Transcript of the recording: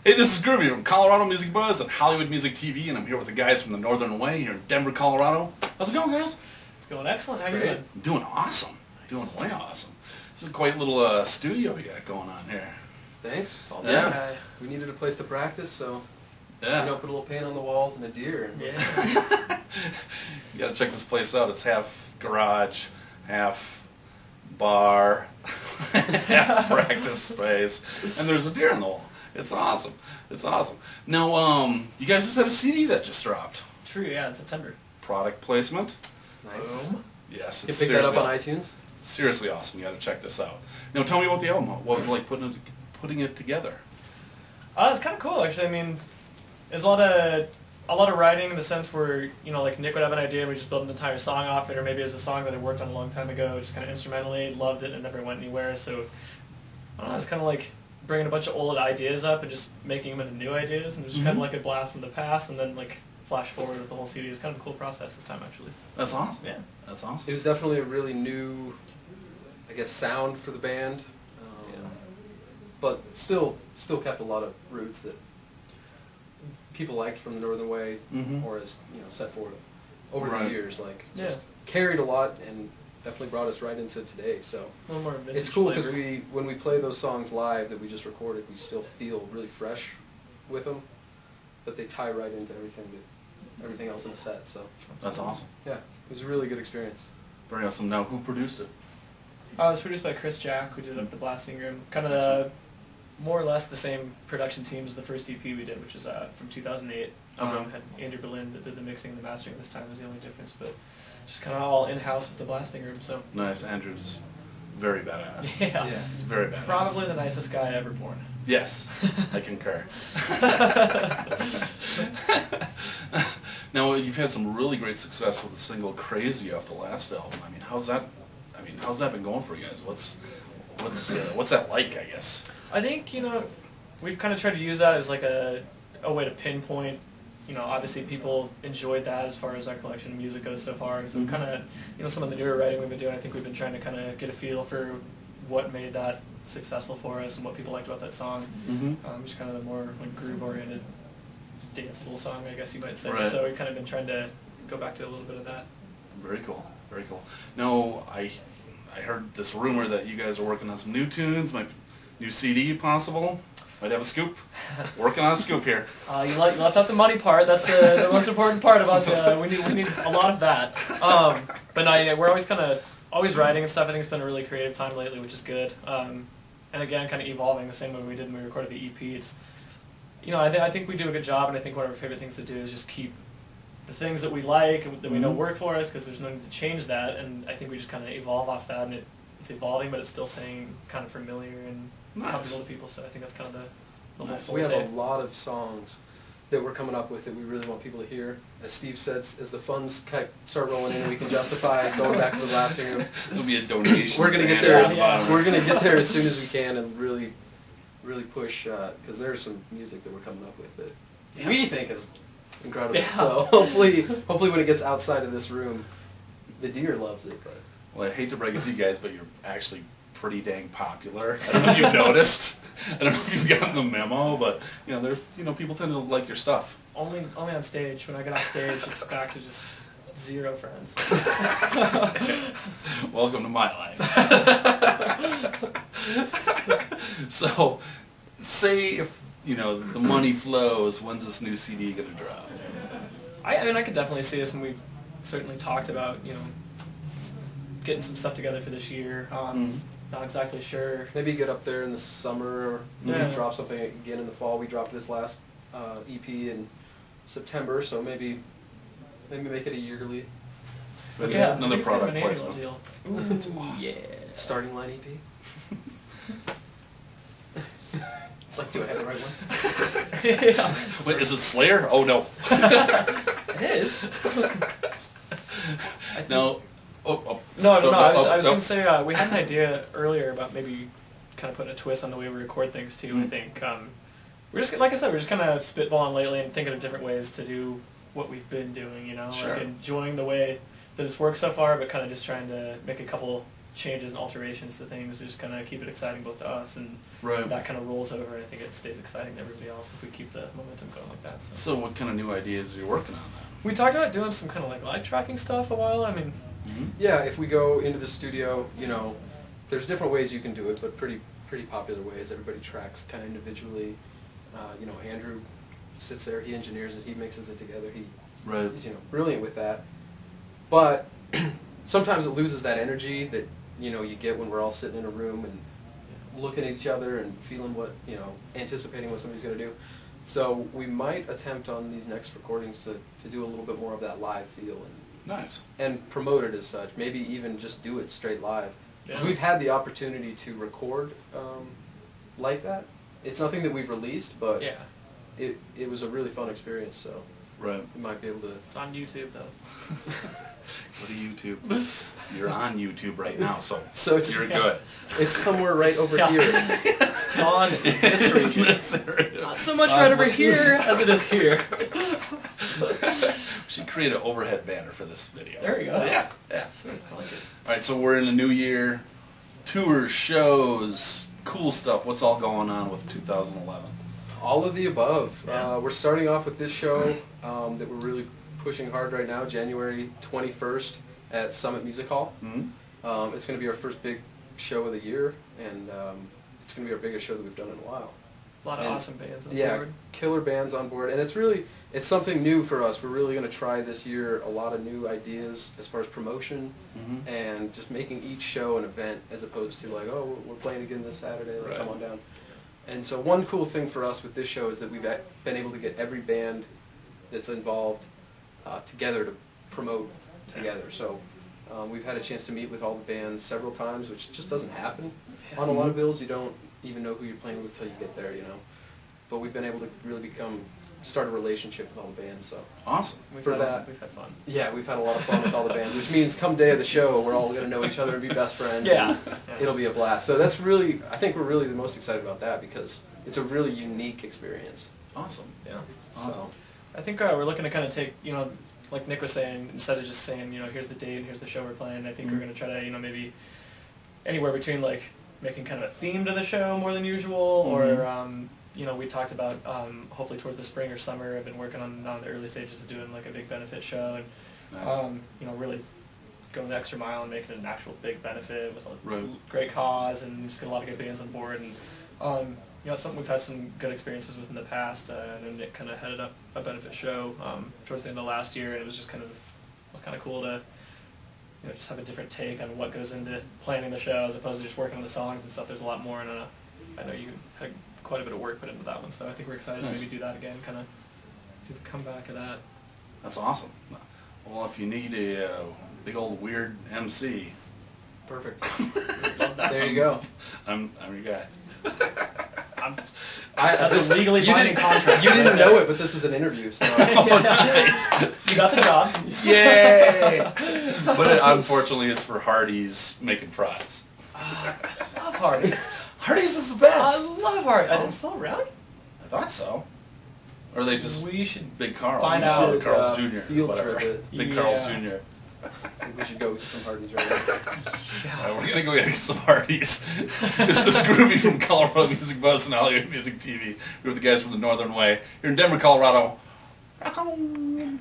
Hey, this is Groovy from Colorado Music Buzz and Hollywood Music TV, and I'm here with the guys from the Northern Way here in Denver, Colorado. How's it going, guys? It's going excellent. How are you doing? I'm doing awesome. Nice. Doing way awesome. This is a quite little studio we got going on here. Thanks. All this guy. We needed a place to practice, so Yeah. put a little paint on the walls and a deer. And Yeah. You gotta check this place out. It's half garage, half bar, half practice space, and there's a deer in the wall. It's awesome. It's awesome. Now, you guys just had a CD that just dropped. True, yeah, in September. Product placement. Nice. Boom. Yes, You it's can pick that up seriously, on iTunes. seriously awesome. You gotta check this out. Now, tell me about the album. What was it like putting it together? It's kind of cool, actually. I mean, there's a lot of writing in the sense where, you know, like Nick would have an idea and we just build an entire song off it, or maybe it was a song that I worked on a long time ago, just kind of instrumentally, loved it, and never went anywhere. So, I don't know, it's kind of like bringing a bunch of old ideas up and just making them into new ideas, and just kind of like a blast from the past, and then like flash forward with the whole CD. It's kind of a cool process this time, actually. That's awesome. Yeah. That's awesome. It was definitely a really new, I guess, sound for the band, but still kept a lot of roots that people liked from the Northern Way, or as set forward over the years. Like just carried a lot and definitely brought us right into today. So A little more vintage it's cool because flavor. when we play those songs live that we just recorded, we still feel really fresh with them, but they tie right into everything else in the set. So That's awesome. yeah, it was a really good experience. Very awesome. Now, who produced it? It was produced by Chris Jack, who did up the Blasting Room. Kind of more or less the same production team as the first EP we did, which is from 2008. Had Andrew Berlin that did the mixing and the mastering this time was the only difference, but just kind of all in-house with the Blasting Room. So Nice. Andrew's very badass. yeah, He's very badass. probably the nicest guy ever born. Yes, I concur. Now, you've had some really great success with the single "Crazy" off the last album. I mean, how's that been going for you guys? What's that like? I guess. I think, we've kind of tried to use that as like a way to pinpoint. Obviously people enjoyed that as far as our collection of music goes so far. So kind of, some of the newer writing we've been doing, I think we've been trying to kind of get a feel for what made that successful for us and what people liked about that song. Just kind of the more like groove-oriented, danceable song, I guess you might say. Right. So we've kind of been trying to go back to a little bit of that. Very cool. Very cool. No, I heard this rumor that you guys are working on some new tunes, new CD possible. Might have a scoop. Working on a scoop here. You left out the money part. That's the most important part of us. We need a lot of that. But no, yeah, we're always writing and stuff. I think it's been a really creative time lately, which is good. And again, kind of evolving the same way we did when we recorded the EP. It's, I think we do a good job, and I think one of our favorite things to do is just keep the things that we like and that we know work for us, because there's no need to change that. And I think we just kind of evolve off that, and it's evolving, but it's still staying kind of familiar and comfortable to people. So I think that's kind of the whole forte. We have a lot of songs that we're coming up with that we really want people to hear. As Steve said, as the funds start rolling in, we can justify going back to the Blasting Room. It'll be a donation. We're gonna get there. We're gonna get there as soon as we can and really push, because there's some music that we're coming up with that we think is incredible. Yeah. So hopefully when it gets outside of this room, the deer loves it. But Well, I hate to break it to you guys, but you're actually pretty dang popular. I don't know if you've noticed. I don't know if you've gotten the memo, but there's people tend to like your stuff. Only on stage. When I get off stage, it's back to just zero friends. Welcome to my life. So, say if the money flows, when's this new CD gonna drop? I mean, I could definitely see us, and we've certainly talked about getting some stuff together for this year. Not exactly sure. maybe get up there in the summer, or maybe drop something again in the fall. We dropped this last EP in September, so maybe make it a yearly Yeah, Another it's kind of product an annual placement. deal. Ooh, yeah, starting line EP. It's like, do I have the right one? Yeah. Wait, is it Slayer? Oh no. It is. No. No, I was going to say, we had an idea earlier about maybe kind of putting a twist on the way we record things too. I think we're just, like I said, we're just kind of spitballing lately and thinking of different ways to do what we've been doing. Sure. Like enjoying the way that it's worked so far, but kind of just trying to make a couple changes and alterations to things to just kind of keep it exciting both to us, and Right. that kind of rolls over. I think it stays exciting to everybody else if we keep the momentum going like that. So what kind of new ideas are you working on then? We talked about doing some kind of like live tracking stuff a while. I mean, Yeah, if we go into the studio, you know, there's different ways you can do it, but pretty popular ways. Everybody tracks kind of individually. You know, Andrew sits there, he engineers it, he mixes it together. Right. He's, you know, brilliant with that. But sometimes it loses that energy that, you know, you get when we're all sitting in a room and looking at each other and feeling what, you know, anticipating what somebody's going to do. So we might attempt on these next recordings to do a little bit more of that live feel Nice. and promote it as such. Maybe even just do it straight live. Because Yeah. we've had the opportunity to record like that. It's nothing that we've released, but yeah, it was a really fun experience, so Right. we might be able to... it's on YouTube though. Go to YouTube. You're on YouTube right now, so, So it's just- you're yeah. good. It's somewhere right over Yeah. here. It's on this region. This area. Not so much right over here as it is here. We should create an overhead banner for this video. There you go. Yeah. Yeah. Sweet, I like it. All right, so we're in a new year. Tours, shows, cool stuff. What's all going on with 2011? All of the above. Yeah. We're starting off with this show that we're really pushing hard right now, January 21st at Summit Music Hall. Mm-hmm. It's going to be our first big show of the year, and it's going to be our biggest show that we've done in a while. A lot of And, awesome bands on Yeah, board. killer bands on board, and it's something new for us. We're really going to try this year a lot of new ideas as far as promotion Mm-hmm. and just making each show an event as opposed to like, oh, we're playing again this Saturday, like, Right. come on down. And so one cool thing for us with this show is that we've been able to get every band that's involved together to promote together. So we've had a chance to meet with all the bands several times, which just doesn't happen. On a lot of bills, you don't even know who you're playing with till you get there, you know. But we've been able to really start a relationship with all the bands, so. Awesome. We've For had that. we've had fun. Yeah, we've had a lot of fun with all the bands, which means come day of the show, we're all going to know each other and be best friends. Yeah. and It'll be a blast. So that's really, I think we're really the most excited about that because it's a really unique experience. Awesome. Yeah. Awesome. So, I think we're looking to kind of take, you know, like Nick was saying, instead of just saying, you know, here's the date and here's the show we're playing, I think we're going to try to, you know, maybe anywhere between like making kind of a theme to the show more than usual, or, you know, we talked about hopefully towards the spring or summer, I've been working on the early stages of doing like a big benefit show, and, Nice. you know, really going the extra mile and making it an actual big benefit with a Right. great cause and just get a lot of good bands on board. And you know, it's something we've had some good experiences with in the past. I know Nick kind of headed up a benefit show towards the end of last year, and it was just kind of cool to, you know, just have a different take on what goes into planning the show as opposed to just working on the songs and stuff. There's a lot more, and I know you had quite a bit of work put into that one, so I think we're excited Nice. to maybe do that again, kind of do the comeback of that. That's awesome. Well, if you need a big old weird MC, perfect. Love that. There you go. I'm your guy. That's a legally binding contract. You right didn't there. know it, but this was an interview, so. You got the job. Yay! But unfortunately, it's for Hardee's making fries. I love Hardee's. Hardee's is the I best. love Hardee's. It's still around? I thought so. Or are they just We should. Big Carl's? Find out. Carl's Jr. Field whatever. trip it. Big Yeah. Carl's Jr. I think we should go get some Hardee's right now. We're gonna go get some Hardee's. This is Groovy from Colorado Music Buzz and Hollywood Music TV. We're the guys from the Northern Way here in Denver, Colorado. Rock on.